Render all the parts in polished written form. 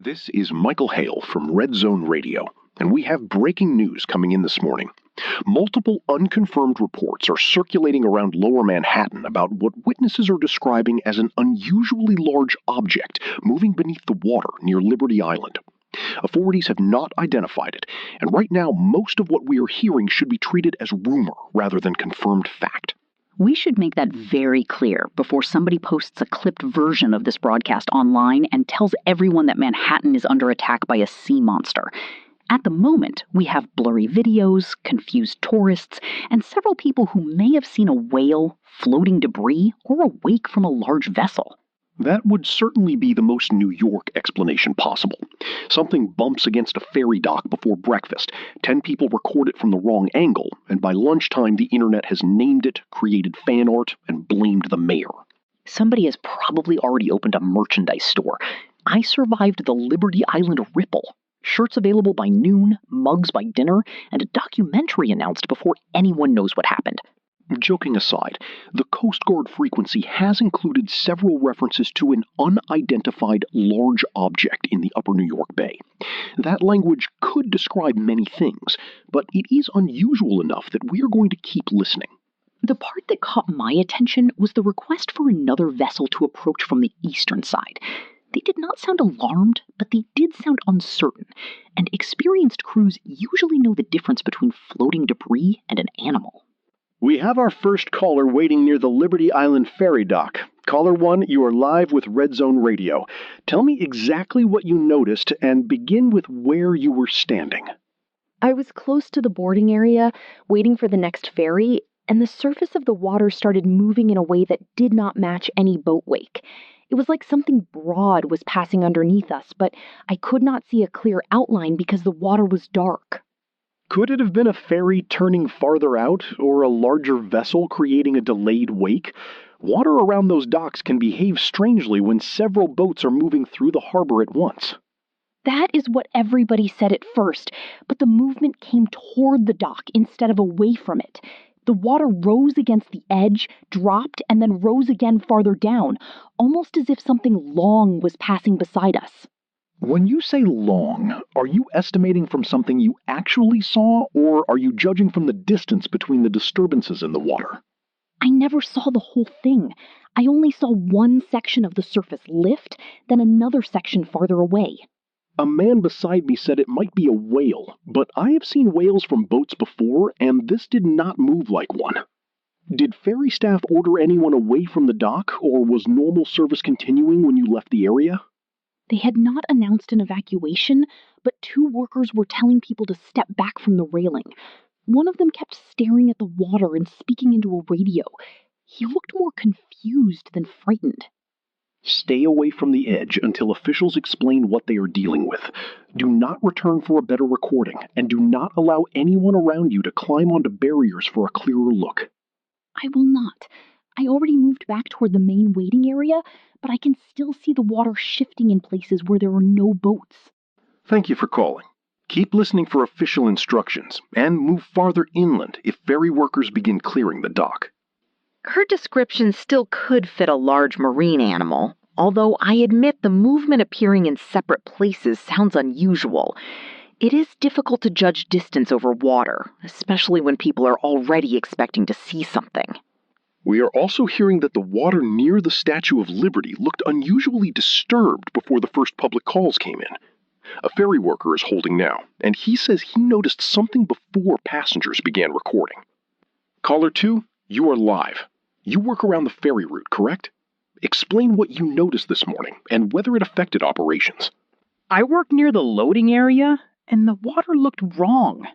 This is Michael Hale from Red Zone Radio, and we have breaking news coming in this morning. Multiple unconfirmed reports are circulating around Lower Manhattan about what witnesses are describing as an unusually large object moving beneath the water near Liberty Island. Authorities have not identified it, and right now most of what we are hearing should be treated as rumor rather than confirmed fact. We should make that very clear before somebody posts a clipped version of this broadcast online and tells everyone that Manhattan is under attack by a sea monster. At the moment, we have blurry videos, confused tourists, and several people who may have seen a whale, floating debris, or a wake from a large vessel. That would certainly be the most New York explanation possible. Something bumps against a ferry dock before breakfast, 10 people record it from the wrong angle, and by lunchtime the internet has named it, created fan art, and blamed the mayor. Somebody has probably already opened a merchandise store. I survived the Liberty Island ripple. Shirts available by noon, mugs by dinner, and a documentary announced before anyone knows what happened. Joking aside, the Coast Guard frequency has included several references to an unidentified large object in the upper New York Bay. That language could describe many things, but it is unusual enough that we are going to keep listening. The part that caught my attention was the request for another vessel to approach from the eastern side. They did not sound alarmed, but they did sound uncertain, and experienced crews usually know the difference between floating debris and an animal. We have our first caller waiting near the Liberty Island ferry dock. Caller 1, you are live with Red Zone Radio. Tell me exactly what you noticed and begin with where you were standing. I was close to the boarding area, waiting for the next ferry, and the surface of the water started moving in a way that did not match any boat wake. It was like something broad was passing underneath us, but I could not see a clear outline because the water was dark. Could it have been a ferry turning farther out, or a larger vessel creating a delayed wake? Water around those docks can behave strangely when several boats are moving through the harbor at once. That is what everybody said at first, but the movement came toward the dock instead of away from it. The water rose against the edge, dropped, and then rose again farther down, almost as if something long was passing beside us. When you say long, are you estimating from something you actually saw, or are you judging from the distance between the disturbances in the water? I never saw the whole thing. I only saw one section of the surface lift, then another section farther away. A man beside me said it might be a whale, but I have seen whales from boats before, and this did not move like one. Did ferry staff order anyone away from the dock, or was normal service continuing when you left the area? They had not announced an evacuation, but 2 workers were telling people to step back from the railing. One of them kept staring at the water and speaking into a radio. He looked more confused than frightened. Stay away from the edge until officials explain what they are dealing with. Do not return for a better recording, and do not allow anyone around you to climb onto barriers for a clearer look. I will not. I already moved back toward the main waiting area, but I can still see the water shifting in places where there are no boats. Thank you for calling. Keep listening for official instructions, and move farther inland if ferry workers begin clearing the dock. Her description still could fit a large marine animal, although I admit the movement appearing in separate places sounds unusual. It is difficult to judge distance over water, especially when people are already expecting to see something. We are also hearing that the water near the Statue of Liberty looked unusually disturbed before the first public calls came in. A ferry worker is holding now, and he says he noticed something before passengers began recording. Caller 2, you are live. You work around the ferry route, correct? Explain what you noticed this morning, and whether it affected operations. I work near the loading area, and the water looked wrong.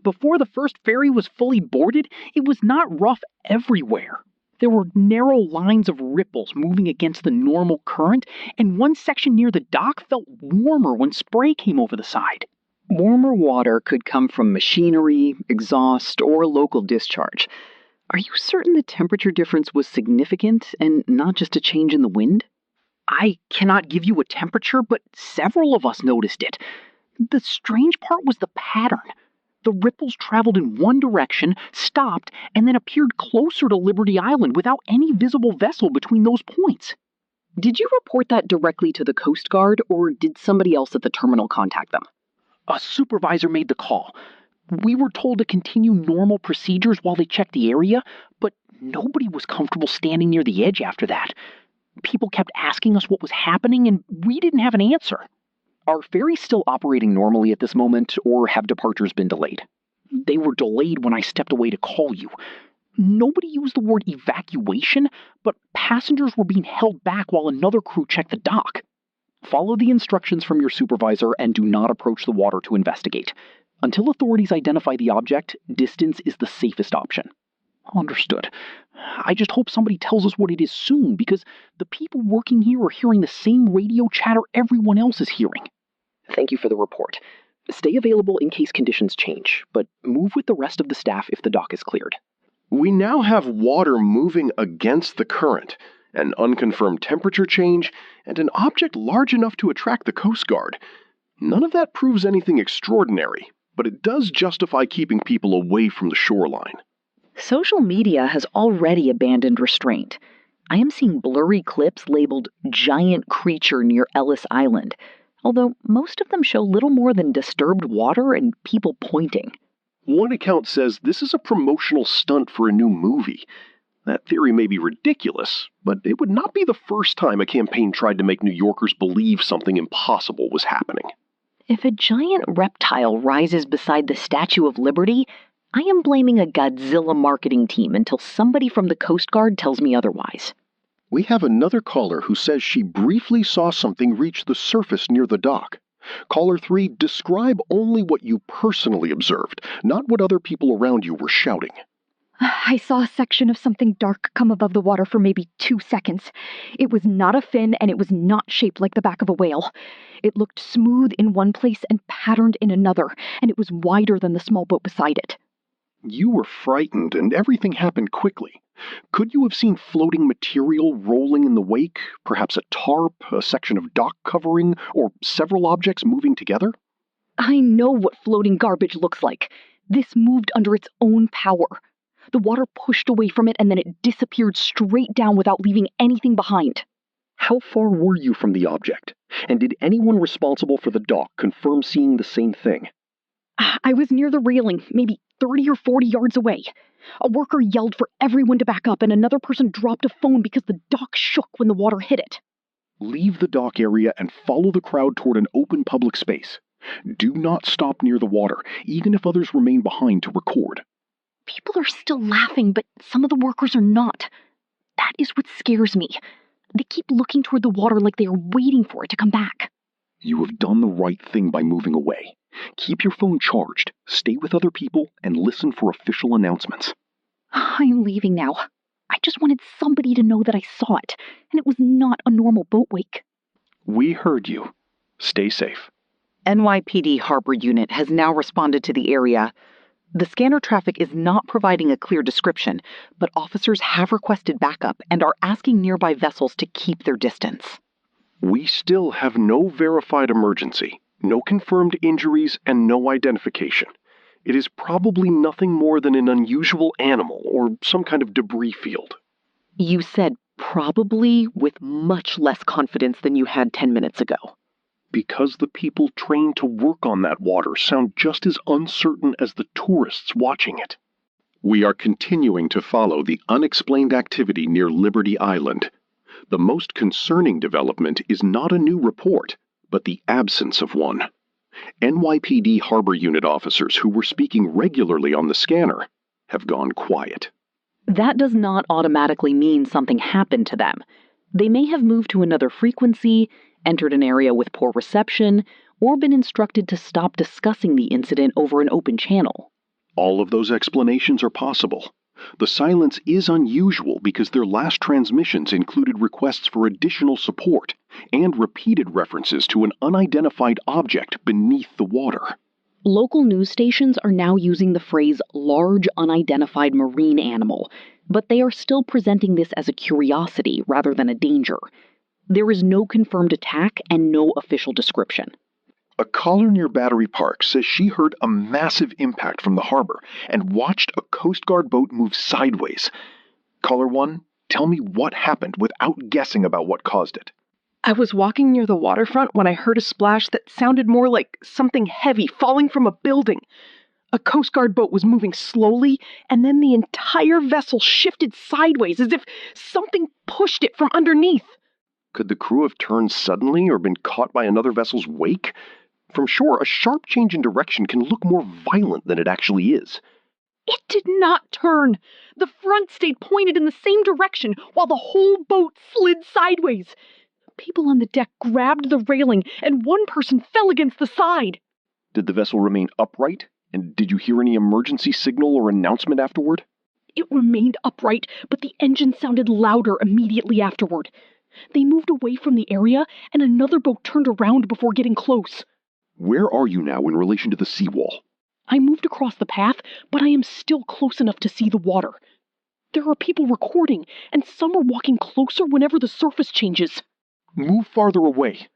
Before the first ferry was fully boarded, it was not rough everywhere. There were narrow lines of ripples moving against the normal current, and one section near the dock felt warmer when spray came over the side. Warmer water could come from machinery, exhaust, or local discharge. Are you certain the temperature difference was significant and not just a change in the wind? I cannot give you a temperature, but several of us noticed it. The strange part was the pattern. The ripples traveled in one direction, stopped, and then appeared closer to Liberty Island without any visible vessel between those points. Did you report that directly to the Coast Guard, or did somebody else at the terminal contact them? A supervisor made the call. We were told to continue normal procedures while they checked the area, but nobody was comfortable standing near the edge after that. People kept asking us what was happening, and we didn't have an answer. Are ferries still operating normally at this moment, or have departures been delayed? They were delayed when I stepped away to call you. Nobody used the word evacuation, but passengers were being held back while another crew checked the dock. Follow the instructions from your supervisor and do not approach the water to investigate. Until authorities identify the object, distance is the safest option. Understood. I just hope somebody tells us what it is soon, because the people working here are hearing the same radio chatter everyone else is hearing. Thank you for the report. Stay available in case conditions change, but move with the rest of the staff if the dock is cleared. We now have water moving against the current, an unconfirmed temperature change, and an object large enough to attract the Coast Guard. None of that proves anything extraordinary, but it does justify keeping people away from the shoreline. Social media has already abandoned restraint. I am seeing blurry clips labeled giant creature near Ellis Island, although most of them show little more than disturbed water and people pointing. One account says this is a promotional stunt for a new movie. That theory may be ridiculous, but it would not be the first time a campaign tried to make New Yorkers believe something impossible was happening. If a giant reptile rises beside the Statue of Liberty, I am blaming a Godzilla marketing team until somebody from the Coast Guard tells me otherwise. We have another caller who says she briefly saw something reach the surface near the dock. Caller 3, describe only what you personally observed, not what other people around you were shouting. I saw a section of something dark come above the water for maybe 2 seconds. It was not a fin, and it was not shaped like the back of a whale. It looked smooth in one place and patterned in another, and it was wider than the small boat beside it. You were frightened, and everything happened quickly. Could you have seen floating material rolling in the wake, perhaps a tarp, a section of dock covering, or several objects moving together? I know what floating garbage looks like. This moved under its own power. The water pushed away from it, and then it disappeared straight down without leaving anything behind. How far were you from the object? And did anyone responsible for the dock confirm seeing the same thing? I was near the railing, maybe 30 or 40 yards away. A worker yelled for everyone to back up, and another person dropped a phone because the dock shook when the water hit it. Leave the dock area and follow the crowd toward an open public space. Do not stop near the water, even if others remain behind to record. People are still laughing, but some of the workers are not. That is what scares me. They keep looking toward the water like they are waiting for it to come back. You have done the right thing by moving away. Keep your phone charged, stay with other people, and listen for official announcements. I'm leaving now. I just wanted somebody to know that I saw it, and it was not a normal boat wake. We heard you. Stay safe. NYPD Harbor Unit has now responded to the area. The scanner traffic is not providing a clear description, but officers have requested backup and are asking nearby vessels to keep their distance. We still have no verified emergency, no confirmed injuries, and no identification. It is probably nothing more than an unusual animal or some kind of debris field. You said probably with much less confidence than you had 10 minutes ago. Because the people trained to work on that water sound just as uncertain as the tourists watching it. We are continuing to follow the unexplained activity near Liberty Island. The most concerning development is not a new report, but the absence of one. NYPD Harbor Unit officers who were speaking regularly on the scanner have gone quiet. That does not automatically mean something happened to them. They may have moved to another frequency, entered an area with poor reception, or been instructed to stop discussing the incident over an open channel. All of those explanations are possible. The silence is unusual because their last transmissions included requests for additional support and repeated references to an unidentified object beneath the water. Local news stations are now using the phrase large unidentified marine animal, but they are still presenting this as a curiosity rather than a danger. There is no confirmed attack and no official description. A caller near Battery Park says she heard a massive impact from the harbor and watched a Coast Guard boat move sideways. Caller 1, Tell me what happened without guessing about what caused it. I was walking near the waterfront when I heard a splash that sounded more like something heavy falling from a building. A Coast Guard boat was moving slowly, and then the entire vessel shifted sideways as if something pushed it from underneath. Could the crew have turned suddenly or been caught by another vessel's wake? From shore, a sharp change in direction can look more violent than it actually is. It did not turn. The front stayed pointed in the same direction while the whole boat slid sideways. People on the deck grabbed the railing, and one person fell against the side. Did the vessel remain upright? And did you hear any emergency signal or announcement afterward? It remained upright, but the engine sounded louder immediately afterward. They moved away from the area, and another boat turned around before getting close. Where are you now in relation to the seawall? I moved across the path, but I am still close enough to see the water. There are people recording, and some are walking closer whenever the surface changes. Move farther away.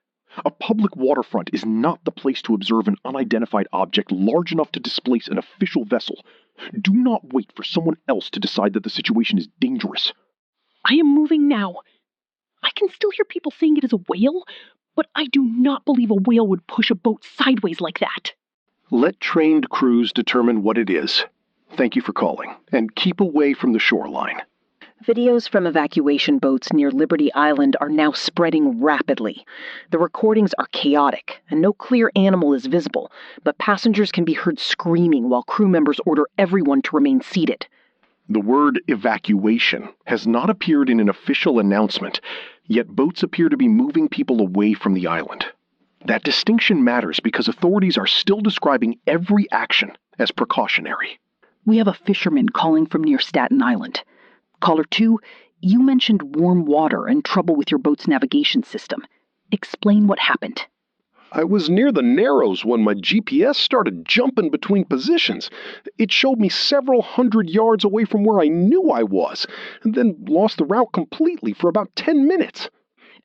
A public waterfront is not the place to observe an unidentified object large enough to displace an official vessel. Do not wait for someone else to decide that the situation is dangerous. I am moving now. I can still hear people saying it is a whale, but I do not believe a whale would push a boat sideways like that. Let trained crews determine what it is. Thank you for calling, and keep away from the shoreline. Videos from evacuation boats near Liberty Island are now spreading rapidly. The recordings are chaotic, and no clear animal is visible, but passengers can be heard screaming while crew members order everyone to remain seated. The word evacuation has not appeared in an official announcement, yet boats appear to be moving people away from the island. That distinction matters because authorities are still describing every action as precautionary. We have a fisherman calling from near Staten Island. Caller 2, you mentioned warm water and trouble with your boat's navigation system. Explain what happened. I was near the Narrows when my GPS started jumping between positions. It showed me several hundred yards away from where I knew I was, and then lost the route completely for about 10 minutes.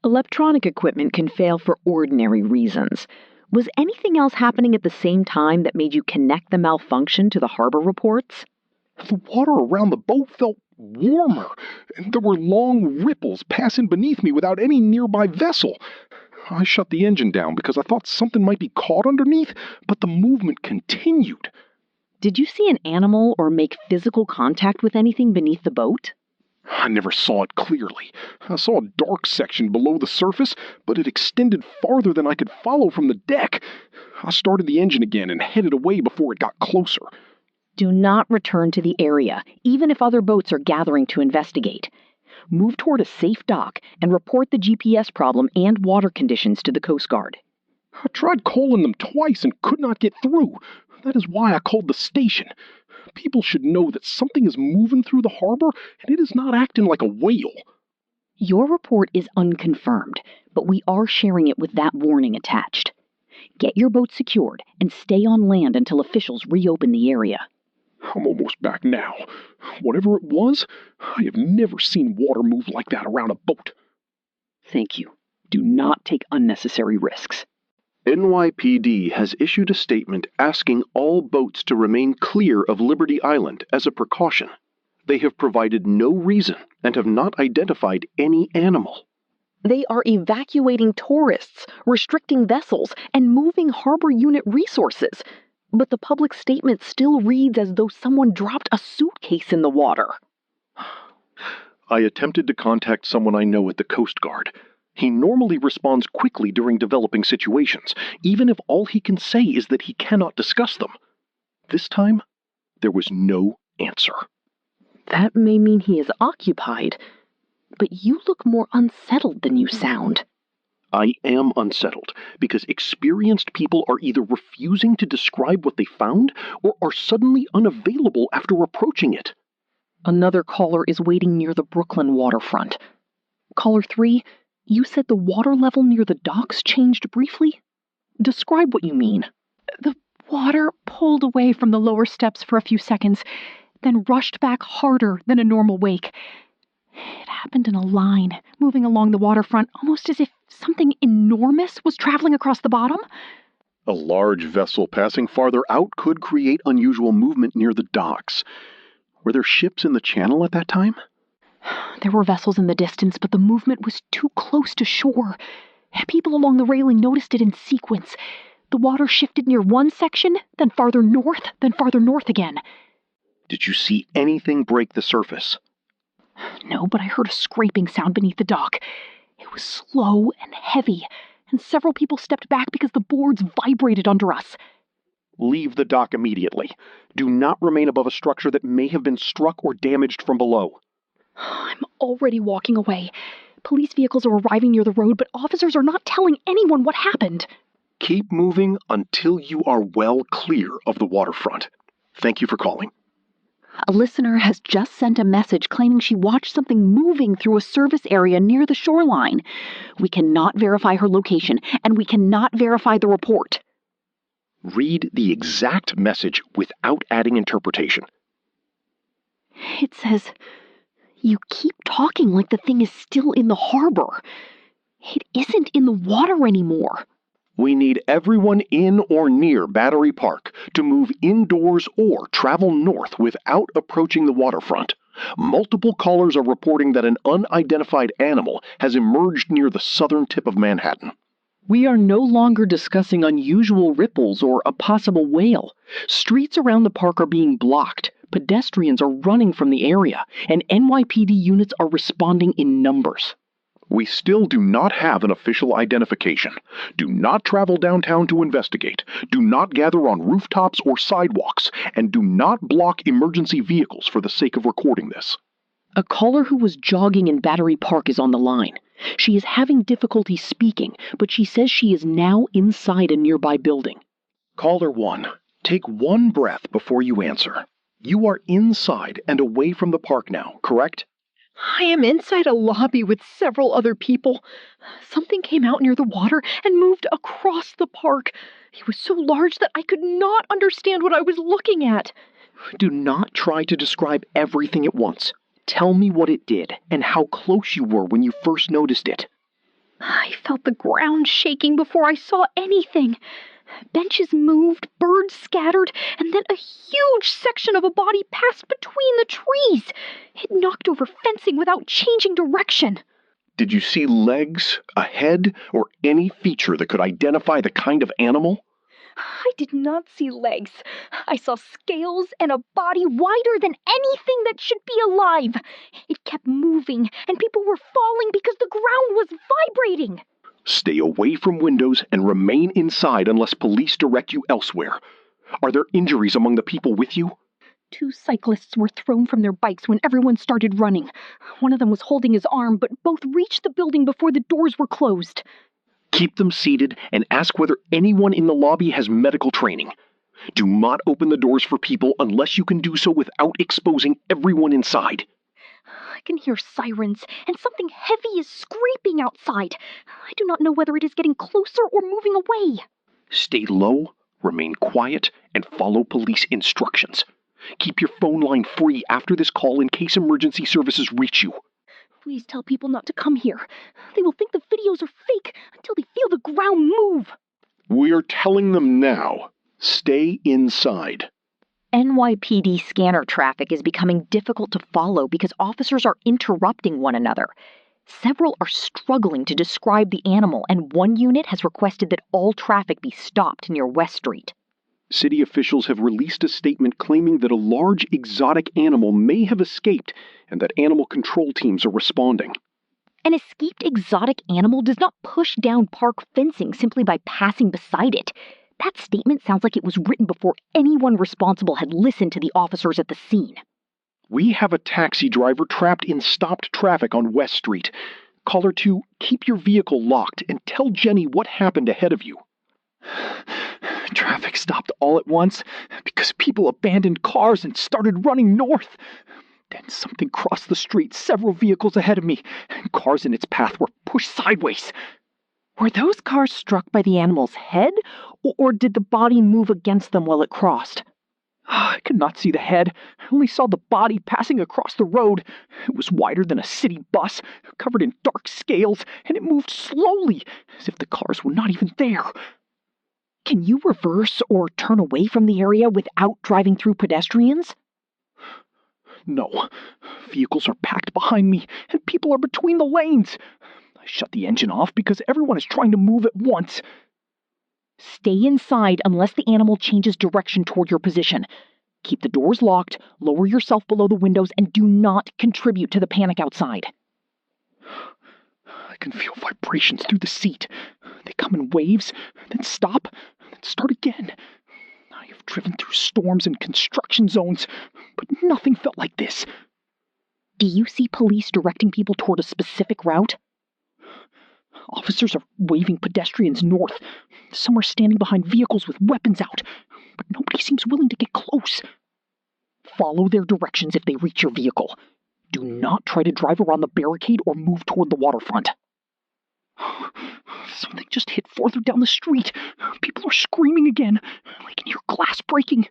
Electronic equipment can fail for ordinary reasons. Was anything else happening at the same time that made you connect the malfunction to the harbor reports? The water around the boat felt warmer, and there were long ripples passing beneath me without any nearby vessel. I shut the engine down because I thought something might be caught underneath, but the movement continued. Did you see an animal or make physical contact with anything beneath the boat? I never saw it clearly. I saw a dark section below the surface, but it extended farther than I could follow from the deck. I started the engine again and headed away before it got closer. Do not return to the area, even if other boats are gathering to investigate. Move toward a safe dock and report the GPS problem and water conditions to the Coast Guard. I tried calling them twice and could not get through. That is why I called the station. People should know that something is moving through the harbor and it is not acting like a whale. Your report is unconfirmed, but we are sharing it with that warning attached. Get your boat secured and stay on land until officials reopen the area. I'm almost back now. Whatever it was, I have never seen water move like that around a boat. Thank you. Do not take unnecessary risks. NYPD has issued a statement asking all boats to remain clear of Liberty Island as a precaution. They have provided no reason and have not identified any animal. They are evacuating tourists, restricting vessels, and moving harbor unit resources. But the public statement still reads as though someone dropped a suitcase in the water. I attempted to contact someone I know at the Coast Guard. He normally responds quickly during developing situations, even if all he can say is that he cannot discuss them. This time, there was no answer. That may mean he is occupied, but you look more unsettled than you sound. I am unsettled because experienced people are either refusing to describe what they found or are suddenly unavailable after approaching it. Another caller is waiting near the Brooklyn waterfront. Caller 3, you said the water level near the docks changed briefly? Describe what you mean. The water pulled away from the lower steps for a few seconds, then rushed back harder than a normal wake. It happened in a line, moving along the waterfront, almost as if something enormous was traveling across the bottom. A large vessel passing farther out could create unusual movement near the docks. Were there ships in the channel at that time? There were vessels in the distance, but the movement was too close to shore. People along the railing noticed it in sequence. The water shifted near one section, then farther north again. Did you see anything break the surface? No, but I heard a scraping sound beneath the dock. It was slow and heavy, and several people stepped back because the boards vibrated under us. Leave the dock immediately. Do not remain above a structure that may have been struck or damaged from below. I'm already walking away. Police vehicles are arriving near the road, but officers are not telling anyone what happened. Keep moving until you are well clear of the waterfront. Thank you for calling. A listener has just sent a message claiming she watched something moving through a service area near the shoreline. We cannot verify her location, and we cannot verify the report. Read the exact message without adding interpretation. It says, "You keep talking like the thing is still in the harbor. It isn't in the water anymore." We need everyone in or near Battery Park to move indoors or travel north without approaching the waterfront. Multiple callers are reporting that an unidentified animal has emerged near the southern tip of Manhattan. We are no longer discussing unusual ripples or a possible whale. Streets around the park are being blocked. Pedestrians are running from the area, and NYPD units are responding in numbers. We still do not have an official identification. Do not travel downtown to investigate. Do not gather on rooftops or sidewalks. And do not block emergency vehicles for the sake of recording this. A caller who was jogging in Battery Park is on the line. She is having difficulty speaking, but she says she is now inside a nearby building. Caller 1, take one breath before you answer. You are inside and away from the park now, correct? I am inside a lobby with several other people. Something came out near the water and moved across the park. It was so large that I could not understand what I was looking at. Do not try to describe everything at once. Tell me what it did and how close you were when you first noticed it. I felt the ground shaking before I saw anything. Benches moved, birds scattered, and then a huge section of a body passed between the trees. It knocked over fencing without changing direction. Did you see legs, a head, or any feature that could identify the kind of animal? I did not see legs. I saw scales and a body wider than anything that should be alive. It kept moving, and people were falling because the ground was vibrating. Stay away from windows and remain inside unless police direct you elsewhere. Are there injuries among the people with you? 2 cyclists were thrown from their bikes when everyone started running. One of them was holding his arm, but both reached the building before the doors were closed. Keep them seated and ask whether anyone in the lobby has medical training. Do not open the doors for people unless you can do so without exposing everyone inside. I can hear sirens, and something heavy is scraping outside. I do not know whether it is getting closer or moving away. Stay low, remain quiet, and follow police instructions. Keep your phone line free after this call in case emergency services reach you. Please tell people not to come here. They will think the videos are fake until they feel the ground move. We are telling them now. Stay inside. NYPD scanner traffic is becoming difficult to follow because officers are interrupting one another. Several are struggling to describe the animal, and one unit has requested that all traffic be stopped near West Street. City officials have released a statement claiming that a large exotic animal may have escaped and that animal control teams are responding. An escaped exotic animal does not push down park fencing simply by passing beside it. That statement sounds like it was written before anyone responsible had listened to the officers at the scene. We have a taxi driver trapped in stopped traffic on West Street. Caller 2, keep your vehicle locked and tell Jenny what happened ahead of you. Traffic stopped all at once because people abandoned cars and started running north. Then something crossed the street several vehicles ahead of me, and cars in its path were pushed sideways. Were those cars struck by the animal's head, or did the body move against them while it crossed? I could not see the head. I only saw the body passing across the road. It was wider than a city bus, covered in dark scales, and it moved slowly, as if the cars were not even there. Can you reverse or turn away from the area without driving through pedestrians? No. Vehicles are packed behind me, and people are between the lanes. I shut the engine off because everyone is trying to move at once. Stay inside unless the animal changes direction toward your position. Keep the doors locked, lower yourself below the windows, and do not contribute to the panic outside. I can feel vibrations through the seat. They come in waves, then stop, then start again. I have driven through storms and construction zones, but nothing felt like this. Do you see police directing people toward a specific route? Officers are waving pedestrians north. Some are standing behind vehicles with weapons out, but nobody seems willing to get close. Follow their directions if they reach your vehicle. Do not try to drive around the barricade or move toward the waterfront. Something just hit farther down the street. People are screaming again. I can hear glass breaking.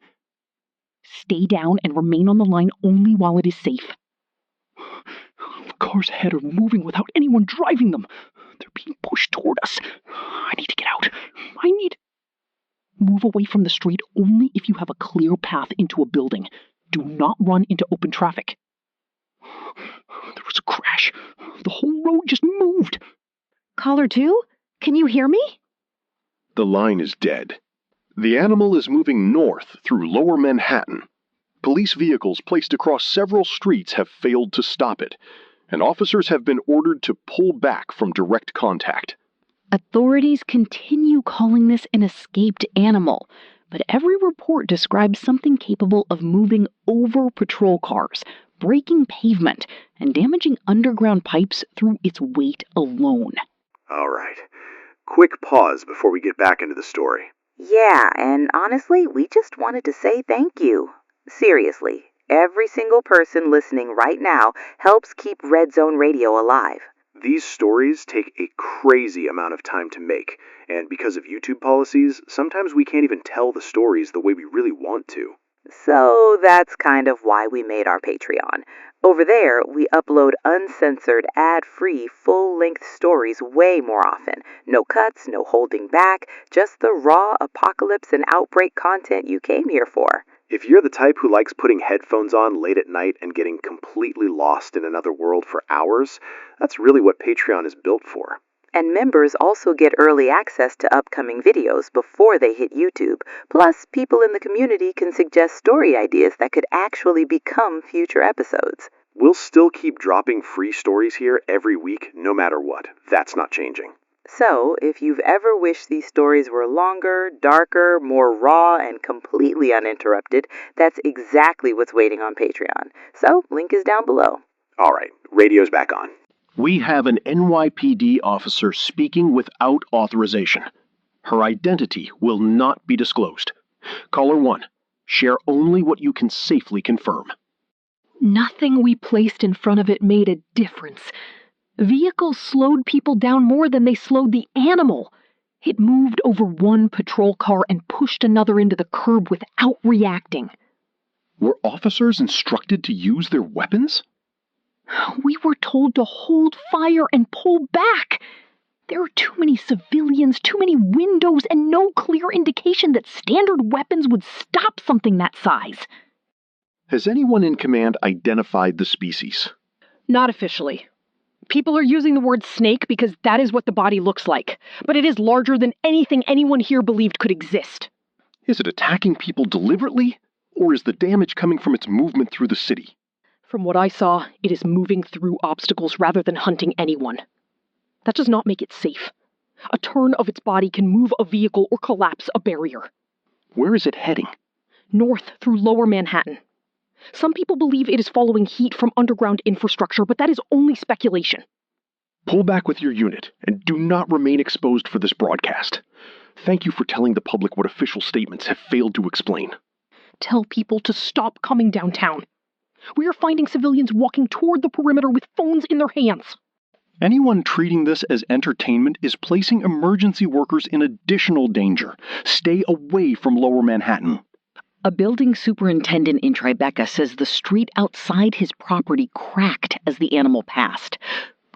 Stay down and remain on the line only while it is safe. The cars ahead are moving without anyone driving them. They're being pushed toward us. I need to get out. Move away from the street only if you have a clear path into a building. Do not run into open traffic. There was a crash. The whole road just moved. Caller 2? Can you hear me? The line is dead. The animal is moving north through lower Manhattan. Police vehicles placed across several streets have failed to stop it, and officers have been ordered to pull back from direct contact. Authorities continue calling this an escaped animal, but every report describes something capable of moving over patrol cars, breaking pavement, and damaging underground pipes through its weight alone. All right. Quick pause before we get back into the story. Yeah, and honestly, we just wanted to say thank you. Seriously, every single person listening right now helps keep Red Zone Radio alive. These stories take a crazy amount of time to make, and because of YouTube policies, sometimes we can't even tell the stories the way we really want to. So that's kind of why we made our Patreon. Over there, we upload uncensored, ad-free, full-length stories way more often. No cuts, no holding back, just the raw apocalypse and outbreak content you came here for. If you're the type who likes putting headphones on late at night and getting completely lost in another world for hours, that's really what Patreon is built for. And members also get early access to upcoming videos before they hit YouTube. Plus, people in the community can suggest story ideas that could actually become future episodes. We'll still keep dropping free stories here every week, no matter what. That's not changing. So, if you've ever wished these stories were longer, darker, more raw, and completely uninterrupted, that's exactly what's waiting on Patreon. So, link is down below. All right, radio's back on. We have an NYPD officer speaking without authorization. Her identity will not be disclosed. Caller 1, share only what you can safely confirm. Nothing we placed in front of it made a difference. Vehicles slowed people down more than they slowed the animal. It moved over one patrol car and pushed another into the curb without reacting. Were officers instructed to use their weapons? We were told to hold fire and pull back. There are too many civilians, too many windows, and no clear indication that standard weapons would stop something that size. Has anyone in command identified the species? Not officially. People are using the word snake because that is what the body looks like, but it is larger than anything anyone here believed could exist. Is it attacking people deliberately, or is the damage coming from its movement through the city? From what I saw, it is moving through obstacles rather than hunting anyone. That does not make it safe. A turn of its body can move a vehicle or collapse a barrier. Where is it heading? North through lower Manhattan. Some people believe it is following heat from underground infrastructure, but that is only speculation. Pull back with your unit, and do not remain exposed for this broadcast. Thank you for telling the public what official statements have failed to explain. Tell people to stop coming downtown. We are finding civilians walking toward the perimeter with phones in their hands. Anyone treating this as entertainment is placing emergency workers in additional danger. Stay away from lower Manhattan. A building superintendent in Tribeca says the street outside his property cracked as the animal passed.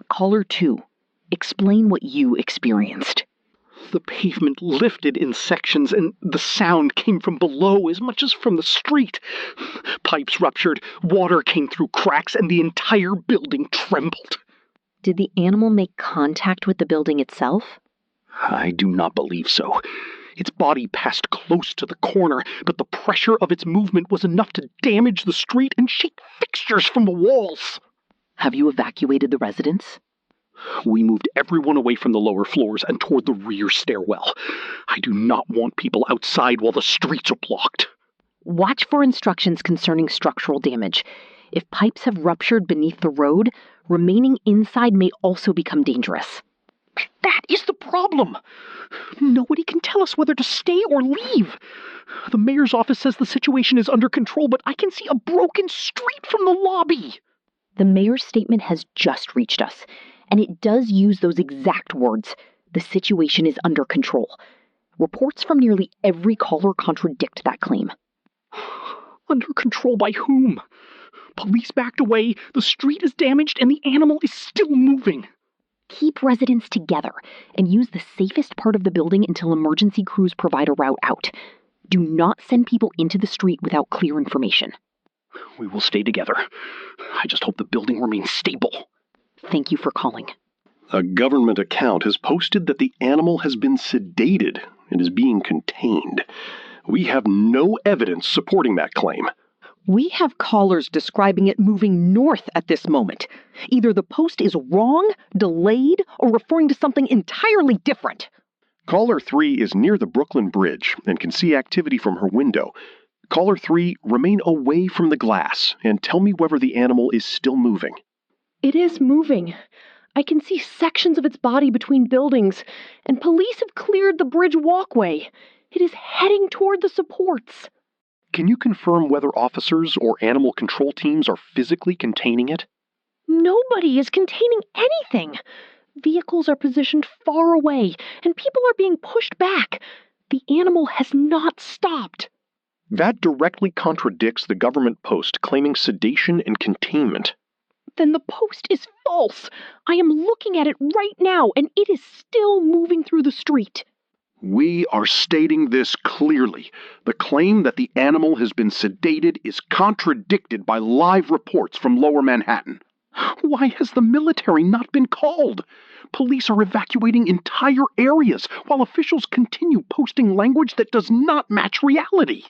Caller 2, explain what you experienced. The pavement lifted in sections, and the sound came from below as much as from the street. Pipes ruptured, water came through cracks, and the entire building trembled. Did the animal make contact with the building itself? I do not believe so. Its body passed close to the corner, but the pressure of its movement was enough to damage the street and shake fixtures from the walls. Have you evacuated the residents? We moved everyone away from the lower floors and toward the rear stairwell. I do not want people outside while the streets are blocked. Watch for instructions concerning structural damage. If pipes have ruptured beneath the road, remaining inside may also become dangerous. That is the problem. Nobody can tell us whether to stay or leave. The mayor's office says the situation is under control, but I can see a broken street from the lobby. The mayor's statement has just reached us, and it does use those exact words. The situation is under control. Reports from nearly every caller contradict that claim. Under control by whom? Police backed away, the street is damaged, and the animal is still moving. Keep residents together and use the safest part of the building until emergency crews provide a route out. Do not send people into the street without clear information. We will stay together. I just hope the building remains stable. Thank you for calling. A government account has posted that the animal has been sedated and is being contained. We have no evidence supporting that claim. We have callers describing it moving north at this moment. Either the post is wrong, delayed, or referring to something entirely different. Caller 3 is near the Brooklyn Bridge and can see activity from her window. Caller 3, remain away from the glass and tell me whether the animal is still moving. It is moving. I can see sections of its body between buildings, and police have cleared the bridge walkway. It is heading toward the supports. Can you confirm whether officers or animal control teams are physically containing it? Nobody is containing anything. Vehicles are positioned far away, and people are being pushed back. The animal has not stopped. That directly contradicts the government post claiming sedation and containment. Then the post is false. I am looking at it right now, and it is still moving through the street. We are stating this clearly. The claim that the animal has been sedated is contradicted by live reports from Lower Manhattan. Why has the military not been called? Police are evacuating entire areas while officials continue posting language that does not match reality.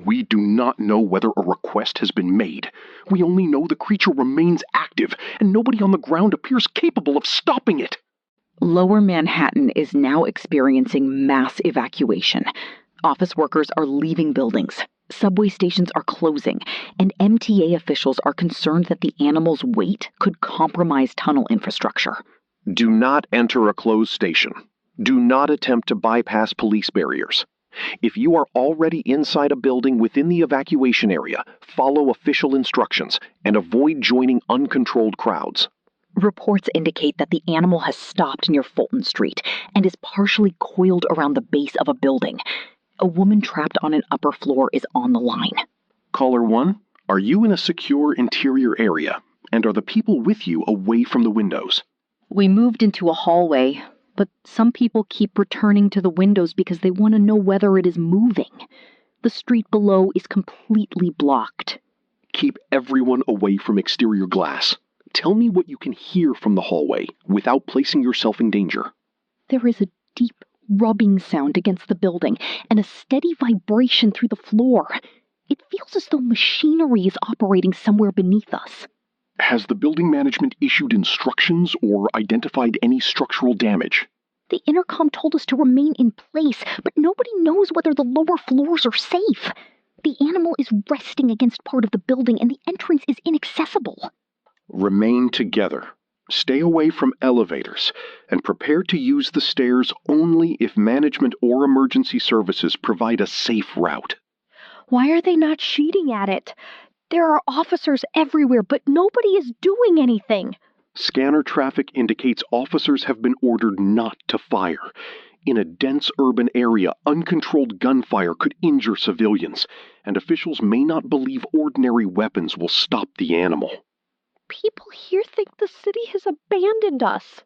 We do not know whether a request has been made. We only know the creature remains active, and nobody on the ground appears capable of stopping it. Lower Manhattan is now experiencing mass evacuation. Office workers are leaving buildings. Subway stations are closing, and MTA officials are concerned that the animal's weight could compromise tunnel infrastructure. Do not enter a closed station. Do not attempt to bypass police barriers. If you are already inside a building within the evacuation area, follow official instructions and avoid joining uncontrolled crowds. Reports indicate that the animal has stopped near Fulton Street and is partially coiled around the base of a building. A woman trapped on an upper floor is on the line. Caller 1, are you in a secure interior area? And are the people with you away from the windows? We moved into a hallway, but some people keep returning to the windows because they want to know whether it is moving. The street below is completely blocked. Keep everyone away from exterior glass. Tell me what you can hear from the hallway without placing yourself in danger. There is a deep rubbing sound against the building and a steady vibration through the floor. It feels as though machinery is operating somewhere beneath us. Has the building management issued instructions or identified any structural damage? The intercom told us to remain in place, but nobody knows whether the lower floors are safe. The animal is resting against part of the building and the entrance is inaccessible. Remain together. Stay away from elevators and prepare to use the stairs only if management or emergency services provide a safe route. Why are they not shooting at it? There are officers everywhere, but nobody is doing anything. Scanner traffic indicates officers have been ordered not to fire. In a dense urban area, uncontrolled gunfire could injure civilians, and officials may not believe ordinary weapons will stop the animal. People here think the city has abandoned us.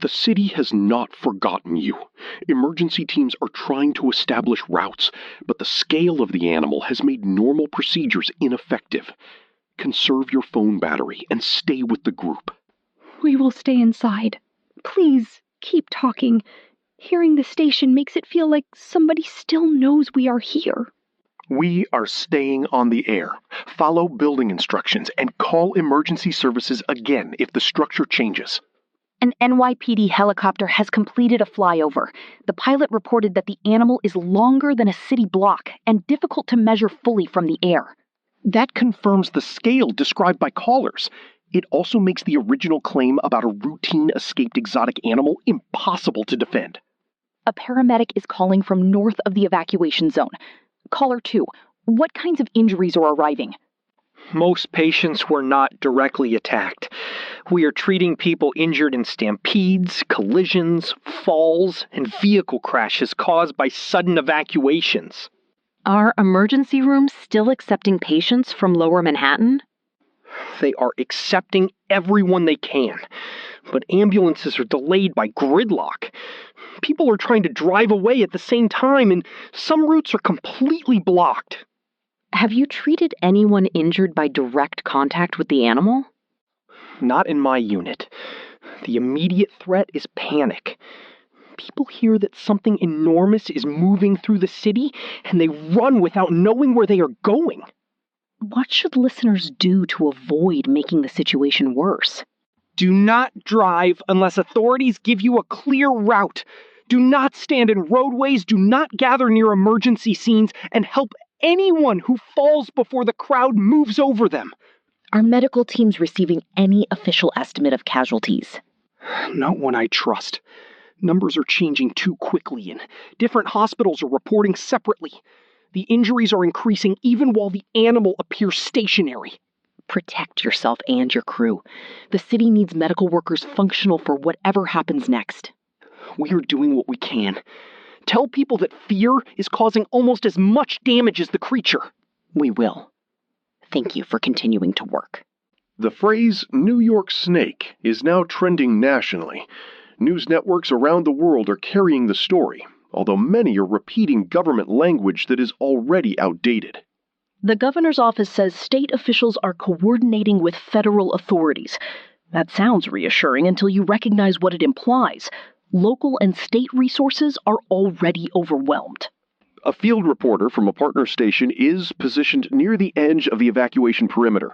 The city has not forgotten you. Emergency teams are trying to establish routes, but the scale of the animal has made normal procedures ineffective. Conserve your phone battery and stay with the group. We will stay inside. Please, keep talking. Hearing the station makes it feel like somebody still knows we are here. We are staying on the air. Follow building instructions and call emergency services again if the structure changes. An NYPD helicopter has completed a flyover. The pilot reported that the animal is longer than a city block and difficult to measure fully from the air. That confirms the scale described by callers. It also makes the original claim about a routine escaped exotic animal impossible to defend. A paramedic is calling from north of the evacuation zone. Caller 2, what kinds of injuries are arriving? Most patients were not directly attacked. We are treating people injured in stampedes, collisions, falls, and vehicle crashes caused by sudden evacuations. Are emergency rooms still accepting patients from Lower Manhattan? They are accepting everyone they can, but ambulances are delayed by gridlock. People are trying to drive away at the same time, and some routes are completely blocked. Have you treated anyone injured by direct contact with the animal? Not in my unit. The immediate threat is panic. People hear that something enormous is moving through the city, and they run without knowing where they are going. What should listeners do to avoid making the situation worse? Do not drive unless authorities give you a clear route. Do not stand in roadways, do not gather near emergency scenes, and help anyone who falls before the crowd moves over them. Are medical teams receiving any official estimate of casualties? Not one I trust. Numbers are changing too quickly, and different hospitals are reporting separately. The injuries are increasing even while the animal appears stationary. Protect yourself and your crew. The city needs medical workers functional for whatever happens next. We are doing what we can. Tell people that fear is causing almost as much damage as the creature. We will. Thank you for continuing to work. The phrase New York Snake is now trending nationally. News networks around the world are carrying the story, although many are repeating government language that is already outdated. The governor's office says state officials are coordinating with federal authorities. That sounds reassuring until you recognize what it implies. Local and state resources are already overwhelmed. A field reporter from a partner station is positioned near the edge of the evacuation perimeter.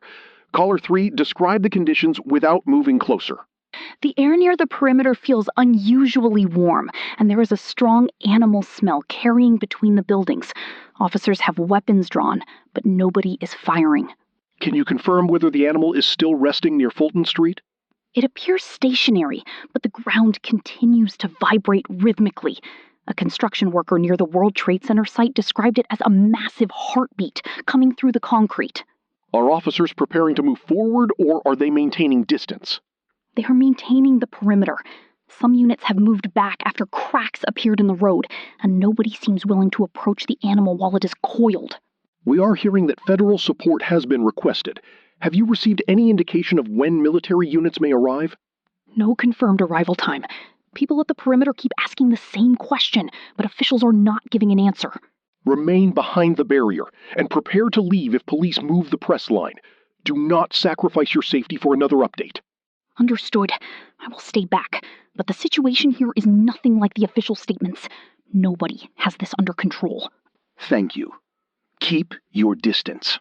Caller 3, describe the conditions without moving closer. The air near the perimeter feels unusually warm, and there is a strong animal smell carrying between the buildings. Officers have weapons drawn, but nobody is firing. Can you confirm whether the animal is still resting near Fulton Street? It appears stationary, but the ground continues to vibrate rhythmically. A construction worker near the World Trade Center site described it as a massive heartbeat coming through the concrete. Are officers preparing to move forward, or are they maintaining distance? They are maintaining the perimeter. Some units have moved back after cracks appeared in the road, and nobody seems willing to approach the animal while it is coiled. We are hearing that federal support has been requested. Have you received any indication of when military units may arrive? No confirmed arrival time. People at the perimeter keep asking the same question, but officials are not giving an answer. Remain behind the barrier and prepare to leave if police move the press line. Do not sacrifice your safety for another update. Understood. I will stay back, but the situation here is nothing like the official statements. Nobody has this under control. Thank you. Keep your distance.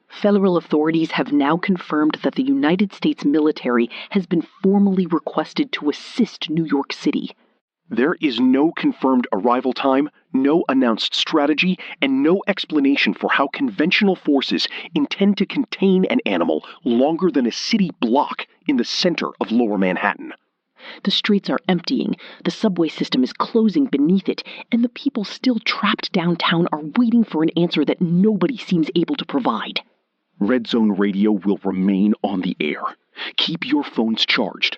Federal authorities have now confirmed that the United States military has been formally requested to assist New York City. There is no confirmed arrival time, no announced strategy, and no explanation for how conventional forces intend to contain an animal longer than a city block in the center of Lower Manhattan. The streets are emptying, the subway system is closing beneath it, and the people still trapped downtown are waiting for an answer that nobody seems able to provide. Red Zone Radio will remain on the air. Keep your phones charged.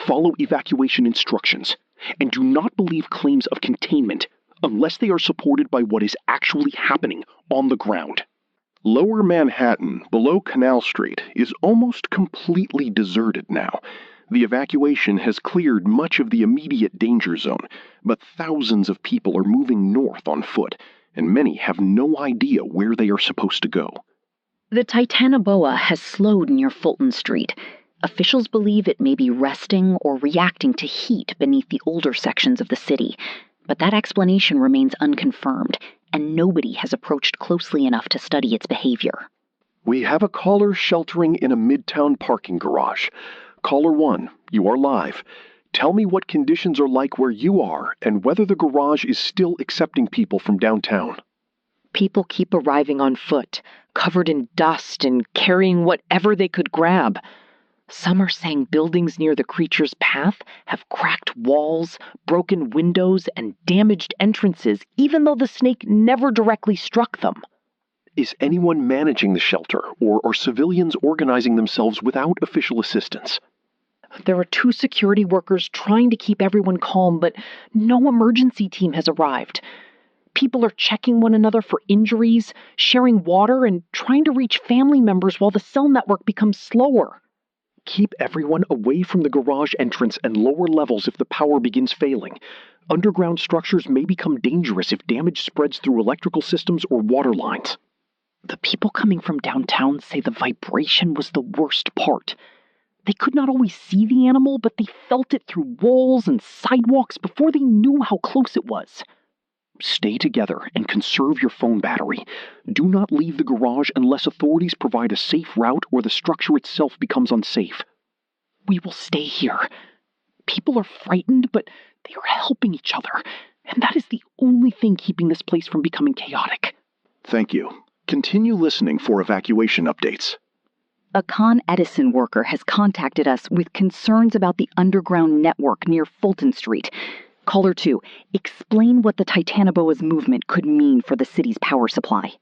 Follow evacuation instructions. And do not believe claims of containment unless they are supported by what is actually happening on the ground. Lower Manhattan, below Canal Street, is almost completely deserted now. The evacuation has cleared much of the immediate danger zone, but thousands of people are moving north on foot, and many have no idea where they are supposed to go. The Titanoboa has slowed near Fulton Street. Officials believe it may be resting or reacting to heat beneath the older sections of the city, but that explanation remains unconfirmed, and nobody has approached closely enough to study its behavior. We have a caller sheltering in a midtown parking garage. Caller 1, you are live. Tell me what conditions are like where you are and whether the garage is still accepting people from downtown. People keep arriving on foot, covered in dust and carrying whatever they could grab. Some are saying buildings near the creature's path have cracked walls, broken windows, and damaged entrances, even though the snake never directly struck them. Is anyone managing the shelter, or are civilians organizing themselves without official assistance? There are 2 security workers trying to keep everyone calm, but no emergency team has arrived. People are checking one another for injuries, sharing water, and trying to reach family members while the cell network becomes slower. Keep everyone away from the garage entrance and lower levels if the power begins failing. Underground structures may become dangerous if damage spreads through electrical systems or water lines. The people coming from downtown say the vibration was the worst part. They could not always see the animal, but they felt it through walls and sidewalks before they knew how close it was. Stay together and conserve your phone battery. Do not leave the garage unless authorities provide a safe route or the structure itself becomes unsafe. We will stay here. People are frightened, but they are helping each other, and that is the only thing keeping this place from becoming chaotic. Thank you. Continue listening for evacuation updates. A Con Edison worker has contacted us with concerns about the underground network near Fulton Street. Caller 2, explain what the Titanoboa's movement could mean for the city's power supply.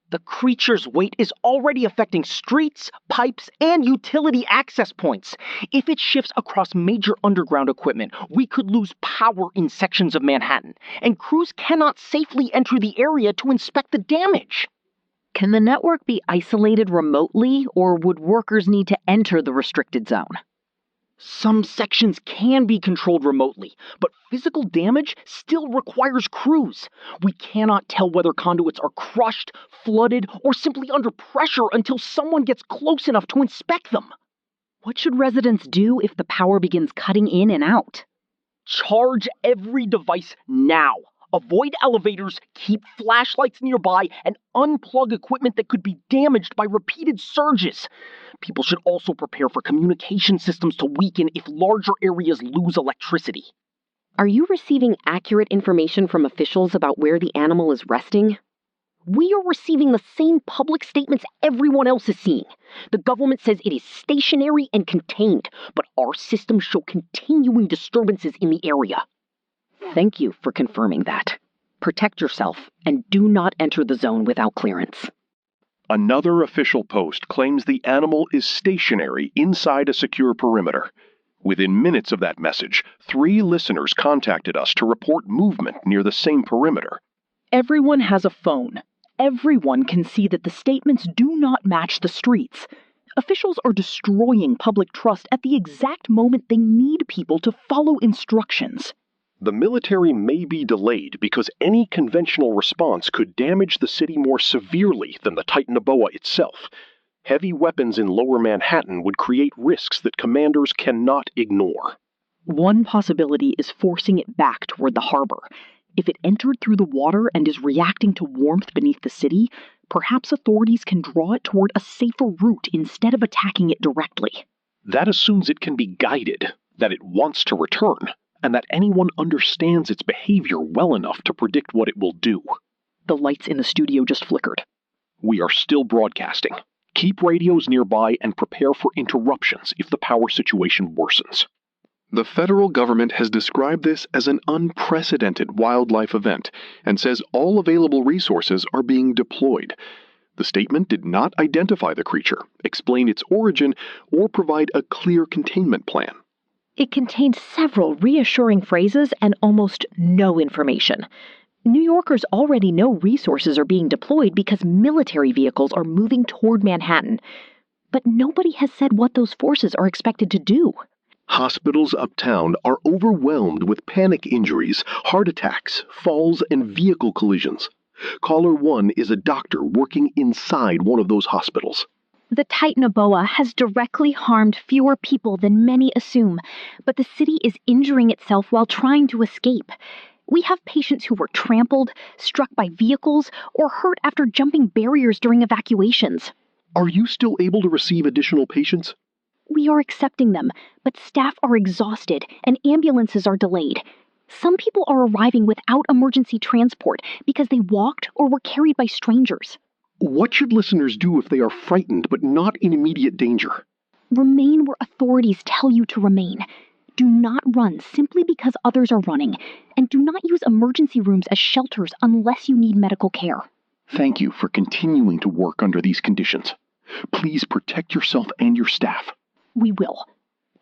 The creature's weight is already affecting streets, pipes, and utility access points. If it shifts across major underground equipment, we could lose power in sections of Manhattan, and crews cannot safely enter the area to inspect the damage. Can the network be isolated remotely, or would workers need to enter the restricted zone? Some sections can be controlled remotely, but physical damage still requires crews. We cannot tell whether conduits are crushed, flooded, or simply under pressure until someone gets close enough to inspect them. What should residents do if the power begins cutting in and out? Charge every device now. Avoid elevators, keep flashlights nearby, and unplug equipment that could be damaged by repeated surges. People should also prepare for communication systems to weaken if larger areas lose electricity. Are you receiving accurate information from officials about where the animal is resting? We are receiving the same public statements everyone else is seeing. The government says it is stationary and contained, but our systems show continuing disturbances in the area. Thank you for confirming that. Protect yourself and do not enter the zone without clearance. Another official post claims the animal is stationary inside a secure perimeter. Within minutes of that message, 3 listeners contacted us to report movement near the same perimeter. Everyone has a phone. Everyone can see that the statements do not match the streets. Officials are destroying public trust at the exact moment they need people to follow instructions. The military may be delayed because any conventional response could damage the city more severely than the Titanoboa itself. Heavy weapons in lower Manhattan would create risks that commanders cannot ignore. One possibility is forcing it back toward the harbor. If it entered through the water and is reacting to warmth beneath the city, perhaps authorities can draw it toward a safer route instead of attacking it directly. That assumes it can be guided, that it wants to return, and that anyone understands its behavior well enough to predict what it will do. The lights in the studio just flickered. We are still broadcasting. Keep radios nearby and prepare for interruptions if the power situation worsens. The federal government has described this as an unprecedented wildlife event and says all available resources are being deployed. The statement did not identify the creature, explain its origin, or provide a clear containment plan. It contained several reassuring phrases and almost no information. New Yorkers already know resources are being deployed because military vehicles are moving toward Manhattan. But nobody has said what those forces are expected to do. Hospitals uptown are overwhelmed with panic injuries, heart attacks, falls, and vehicle collisions. Caller 1 is a doctor working inside one of those hospitals. The Titanoboa has directly harmed fewer people than many assume, but the city is injuring itself while trying to escape. We have patients who were trampled, struck by vehicles, or hurt after jumping barriers during evacuations. Are you still able to receive additional patients? We are accepting them, but staff are exhausted and ambulances are delayed. Some people are arriving without emergency transport because they walked or were carried by strangers. What should listeners do if they are frightened but not in immediate danger? Remain where authorities tell you to remain. Do not run simply because others are running, and do not use emergency rooms as shelters unless you need medical care. Thank you for continuing to work under these conditions. Please protect yourself and your staff. We will.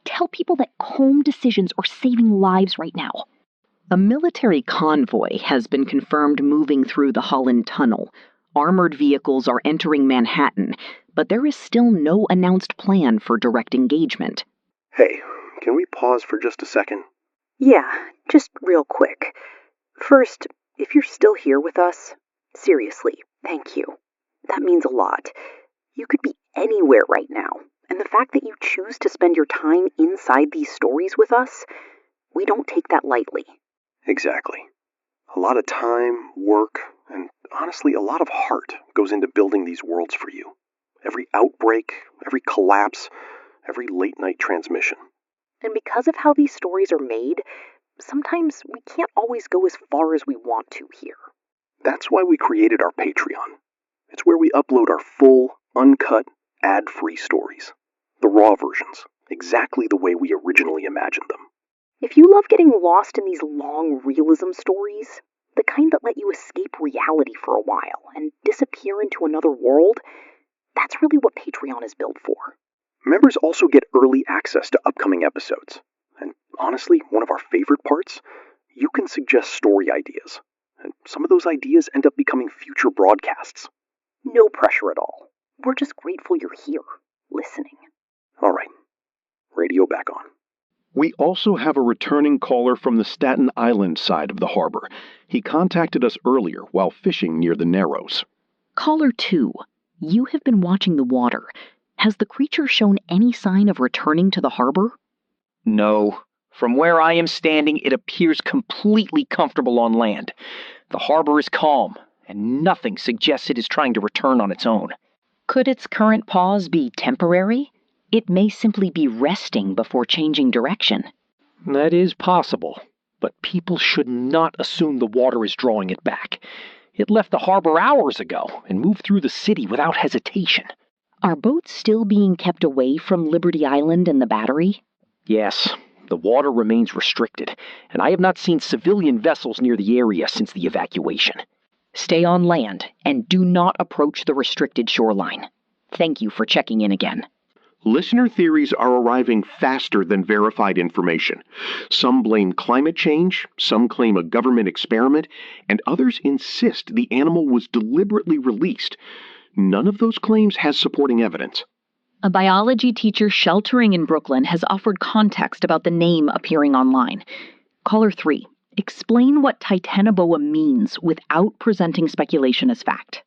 Tell people that calm decisions are saving lives right now. A military convoy has been confirmed moving through the Holland Tunnel. Armored vehicles are entering Manhattan, but there is still no announced plan for direct engagement. Hey, can we pause for just a second? Yeah, just real quick. First, if you're still here with us, seriously, thank you. That means a lot. You could be anywhere right now, and the fact that you choose to spend your time inside these stories with us, we don't take that lightly. Exactly. A lot of time, work, and honestly a lot of heart goes into building these worlds for you. Every outbreak, every collapse, every late-night transmission. And because of how these stories are made, sometimes we can't always go as far as we want to here. That's why we created our Patreon. It's where we upload our full, uncut, ad-free stories. The raw versions, exactly the way we originally imagined them. If you love getting lost in these long realism stories, the kind that let you escape reality for a while and disappear into another world, that's really what Patreon is built for. Members also get early access to upcoming episodes. And honestly, one of our favorite parts, you can suggest story ideas. And some of those ideas end up becoming future broadcasts. No pressure at all. We're just grateful you're here, listening. All right, radio back on. We also have a returning caller from the Staten Island side of the harbor. He contacted us earlier while fishing near the Narrows. Caller 2, you have been watching the water. Has the creature shown any sign of returning to the harbor? No. From where I am standing, it appears completely comfortable on land. The harbor is calm, and nothing suggests it is trying to return on its own. Could its current pause be temporary? It may simply be resting before changing direction. That is possible, but people should not assume the water is drawing it back. It left the harbor hours ago and moved through the city without hesitation. Are boats still being kept away from Liberty Island and the Battery? Yes, the water remains restricted, and I have not seen civilian vessels near the area since the evacuation. Stay on land and do not approach the restricted shoreline. Thank you for checking in again. Listener theories are arriving faster than verified information. Some blame climate change, some claim a government experiment, and others insist the animal was deliberately released. None of those claims has supporting evidence. A biology teacher sheltering in Brooklyn has offered context about the name appearing online. Caller 3, explain what Titanoboa means without presenting speculation as fact.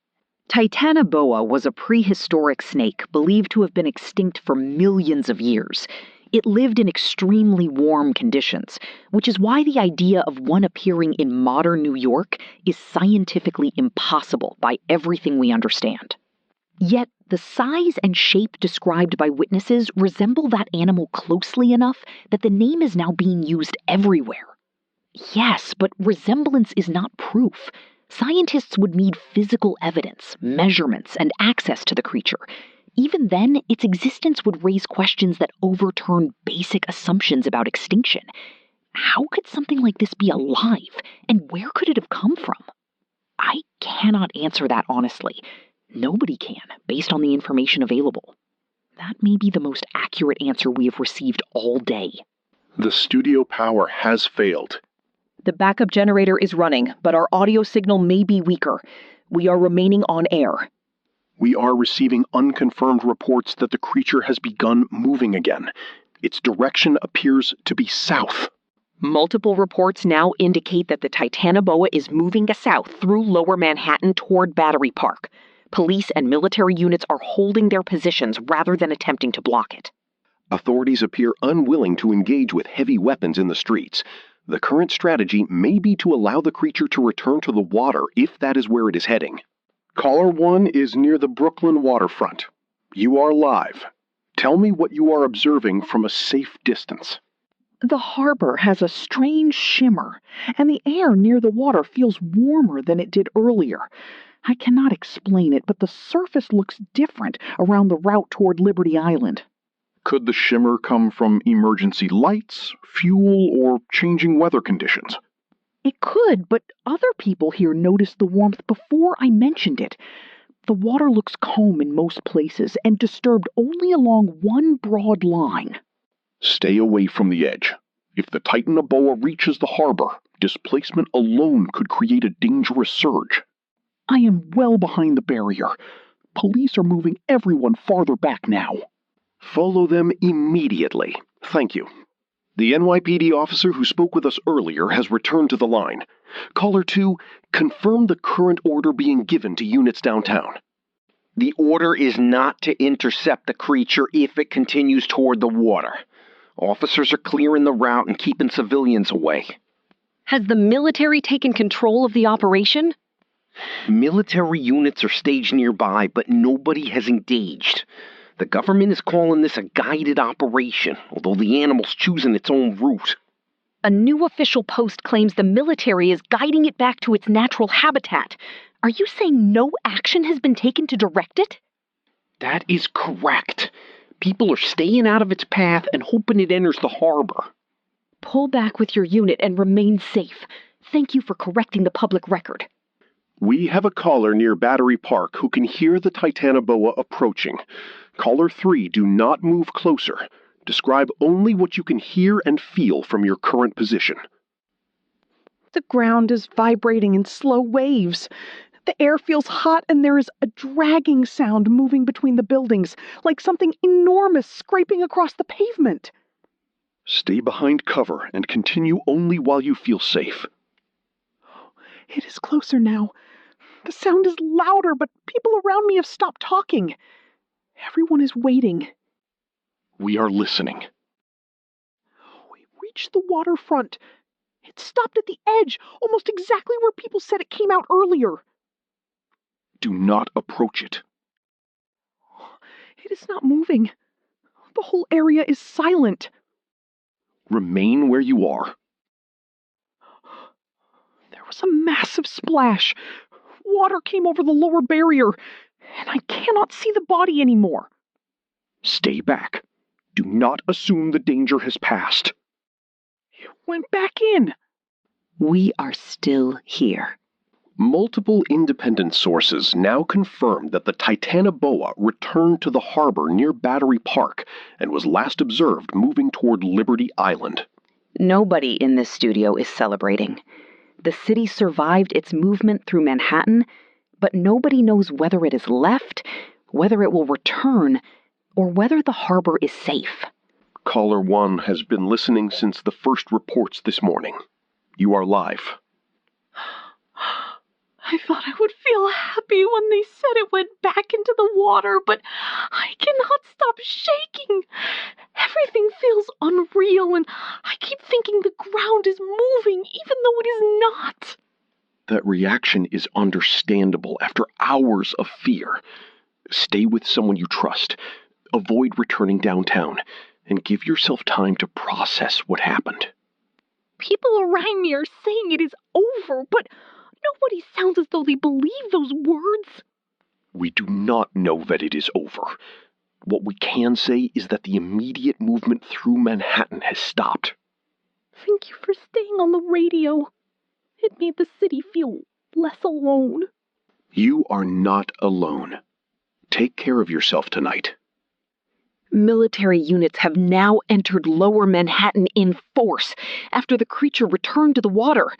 Titanoboa was a prehistoric snake believed to have been extinct for millions of years. It lived in extremely warm conditions, which is why the idea of one appearing in modern New York is scientifically impossible by everything we understand. Yet, the size and shape described by witnesses resemble that animal closely enough that the name is now being used everywhere. Yes, but resemblance is not proof. Scientists would need physical evidence, measurements, and access to the creature. Even then, its existence would raise questions that overturn basic assumptions about extinction. How could something like this be alive, and where could it have come from? I cannot answer that honestly. Nobody can, based on the information available. That may be the most accurate answer we have received all day. The studio power has failed. The backup generator is running, but our audio signal may be weaker. We are remaining on air. We are receiving unconfirmed reports that the creature has begun moving again. Its direction appears to be south. Multiple reports now indicate that the Titanoboa is moving south through Lower Manhattan toward Battery Park. Police and military units are holding their positions rather than attempting to block it. Authorities appear unwilling to engage with heavy weapons in the streets. The current strategy may be to allow the creature to return to the water if that is where it is heading. Caller 1 is near the Brooklyn waterfront. You are live. Tell me what you are observing from a safe distance. The harbor has a strange shimmer, and the air near the water feels warmer than it did earlier. I cannot explain it, but the surface looks different around the route toward Liberty Island. Could the shimmer come from emergency lights, fuel, or changing weather conditions? It could, but other people here noticed the warmth before I mentioned it. The water looks calm in most places and disturbed only along one broad line. Stay away from the edge. If the Titanoboa reaches the harbor, displacement alone could create a dangerous surge. I am well behind the barrier. Police are moving everyone farther back now. Follow them immediately. Thank you. The NYPD officer who spoke with us earlier has returned to the line. Caller 2, confirm the current order being given to units downtown. The order is not to intercept the creature if it continues toward the water. Officers are clearing the route and keeping civilians away. Has the military taken control of the operation? Military units are staged nearby, but nobody has engaged. The government is calling this a guided operation, although the animal's choosing its own route. A new official post claims the military is guiding it back to its natural habitat. Are you saying no action has been taken to direct it? That is correct. People are staying out of its path and hoping it enters the harbor. Pull back with your unit and remain safe. Thank you for correcting the public record. We have a caller near Battery Park who can hear the Titanoboa approaching. Caller 3, do not move closer. Describe only what you can hear and feel from your current position. The ground is vibrating in slow waves. The air feels hot and there is a dragging sound moving between the buildings, like something enormous scraping across the pavement. Stay behind cover and continue only while you feel safe. It is closer now. The sound is louder, but people around me have stopped talking. Everyone is waiting. We are listening. We reached the waterfront. It stopped at the edge, almost exactly where people said it came out earlier. Do not approach it. It is not moving. The whole area is silent. Remain where you are. There was a massive splash. Water came over the lower barrier, and I cannot see the body anymore. Stay back. Do not assume the danger has passed. It went back in. We are still here. Multiple independent sources now confirm that the Titanoboa returned to the harbor near Battery Park and was last observed moving toward Liberty Island. Nobody in this studio is celebrating. The city survived its movement through Manhattan, but nobody knows whether it is left, whether it will return, or whether the harbor is safe. Caller 1 has been listening since the first reports this morning. You are live. I thought I would feel happy when they said it went back into the water, but I cannot stop shaking. Everything feels unreal, and I keep thinking the ground is moving, even though it is not. That reaction is understandable after hours of fear. Stay with someone you trust. Avoid returning downtown, and give yourself time to process what happened. People around me are saying it is over, but nobody sounds as though they believe those words. We do not know that it is over. What we can say is that the immediate movement through Manhattan has stopped. Thank you for staying on the radio. It made the city feel less alone. You are not alone. Take care of yourself tonight. Military units have now entered Lower Manhattan in force after the creature returned to the water.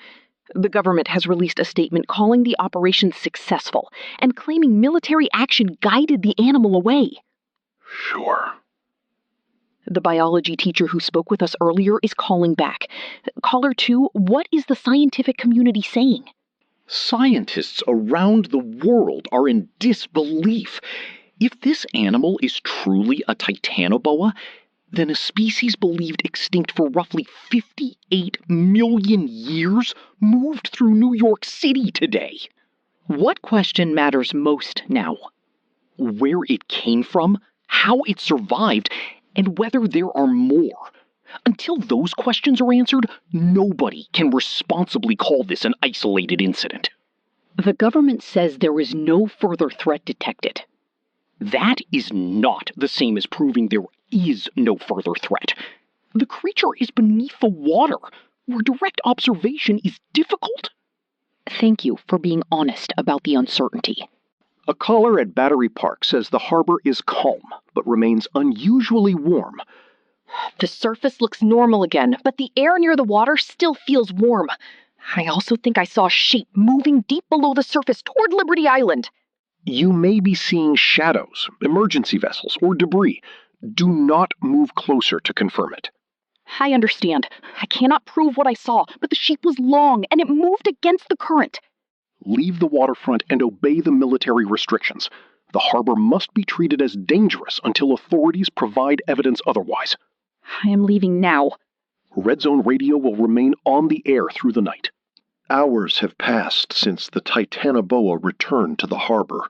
The government has released a statement calling the operation successful and claiming military action guided the animal away. Sure. The biology teacher who spoke with us earlier is calling back. Caller 2, what is the scientific community saying? Scientists around the world are in disbelief. If this animal is truly a Titanoboa, then a species believed extinct for roughly 58 million years moved through New York City today. What question matters most now? Where it came from, how it survived, and whether there are more. Until those questions are answered, nobody can responsibly call this an isolated incident. The government says there is no further threat detected. That is not the same as proving there is no further threat. The creature is beneath the water, where direct observation is difficult. Thank you for being honest about the uncertainty. A caller at Battery Park says the harbor is calm, but remains unusually warm. The surface looks normal again, but the air near the water still feels warm. I also think I saw a shape moving deep below the surface toward Liberty Island. You may be seeing shadows, emergency vessels, or debris. Do not move closer to confirm it. I understand. I cannot prove what I saw, but the shape was long and it moved against the current. Leave the waterfront and obey the military restrictions. The harbor must be treated as dangerous until authorities provide evidence otherwise. I am leaving now. Red Zone Radio will remain on the air through the night. Hours have passed since the Titanoboa returned to the harbor.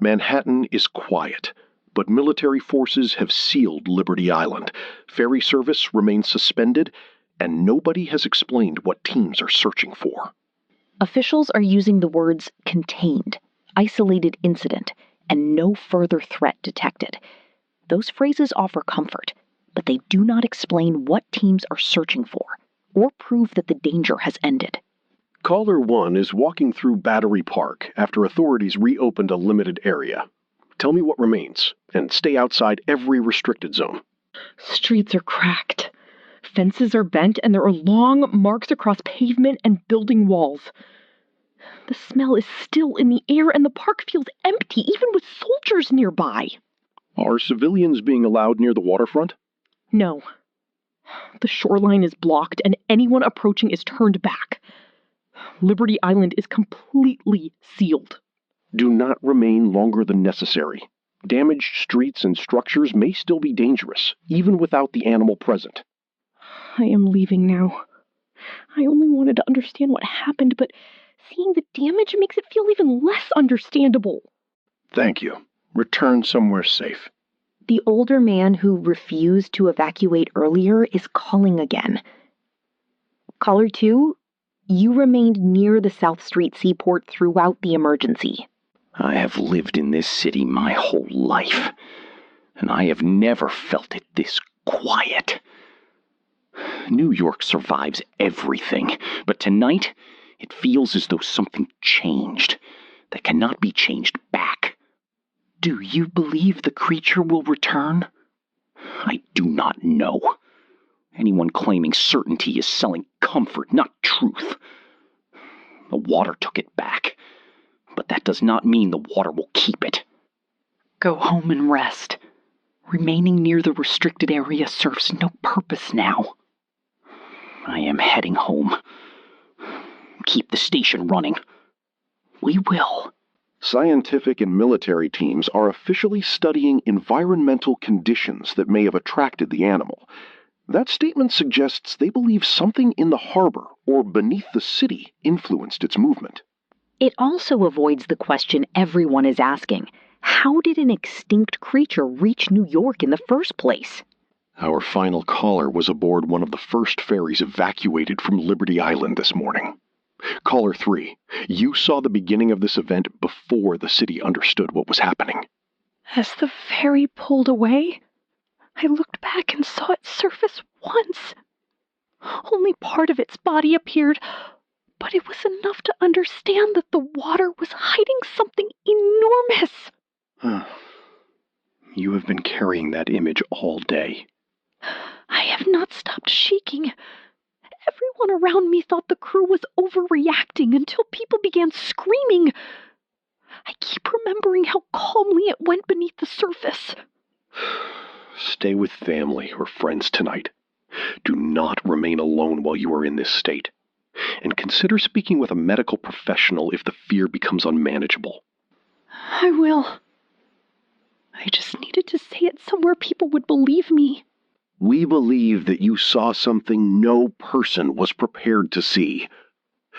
Manhattan is quiet, but military forces have sealed Liberty Island. Ferry service remains suspended, and nobody has explained what teams are searching for. Officials are using the words contained, isolated incident, and no further threat detected. Those phrases offer comfort, but they do not explain what teams are searching for, or prove that the danger has ended. Caller 1 is walking through Battery Park after authorities reopened a limited area. Tell me what remains, and stay outside every restricted zone. Streets are cracked. Fences are bent, and there are long marks across pavement and building walls. The smell is still in the air, and the park feels empty, even with soldiers nearby. Are civilians being allowed near the waterfront? No. The shoreline is blocked, and anyone approaching is turned back. Liberty Island is completely sealed. Do not remain longer than necessary. Damaged streets and structures may still be dangerous, even without the animal present. I am leaving now. I only wanted to understand what happened, but seeing the damage makes it feel even less understandable. Thank you. Return somewhere safe. The older man who refused to evacuate earlier is calling again. Caller 2, you remained near the South Street seaport throughout the emergency. I have lived in this city my whole life, and I have never felt it this quiet. New York survives everything, but tonight it feels as though something changed that cannot be changed back. Do you believe the creature will return? I do not know. Anyone claiming certainty is selling comfort, not truth. The water took it back, but that does not mean the water will keep it. Go home and rest. Remaining near the restricted area serves no purpose now. I am heading home. Keep the station running. We will. Scientific and military teams are officially studying environmental conditions that may have attracted the animal. That statement suggests they believe something in the harbor or beneath the city influenced its movement. It also avoids the question everyone is asking. How did an extinct creature reach New York in the first place? Our final caller was aboard one of the first ferries evacuated from Liberty Island this morning. Caller 3, you saw the beginning of this event before the city understood what was happening. As the ferry pulled away, I looked back and saw it surface once. Only part of its body appeared, but it was enough to understand that the water was hiding something enormous. You have been carrying that image all day. I have not stopped shaking. Everyone around me thought the crew was overreacting until people began screaming. I keep remembering how calmly it went beneath the surface. Stay with family or friends tonight. Do not remain alone while you are in this state. And consider speaking with a medical professional if the fear becomes unmanageable. I will. I just needed to say it somewhere people would believe me. We believe that you saw something no person was prepared to see.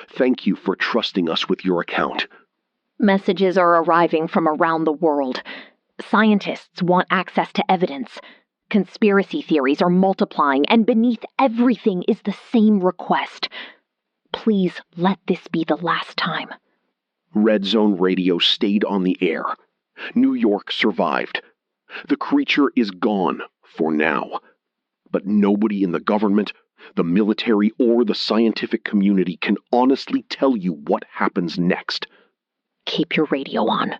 Thank you for trusting us with your account. Messages are arriving from around the world. Scientists want access to evidence. Conspiracy theories are multiplying, and beneath everything is the same request. Please let this be the last time. Red Zone Radio stayed on the air. New York survived. The creature is gone for now. But nobody in the government, the military, or the scientific community can honestly tell you what happens next. Keep your radio on.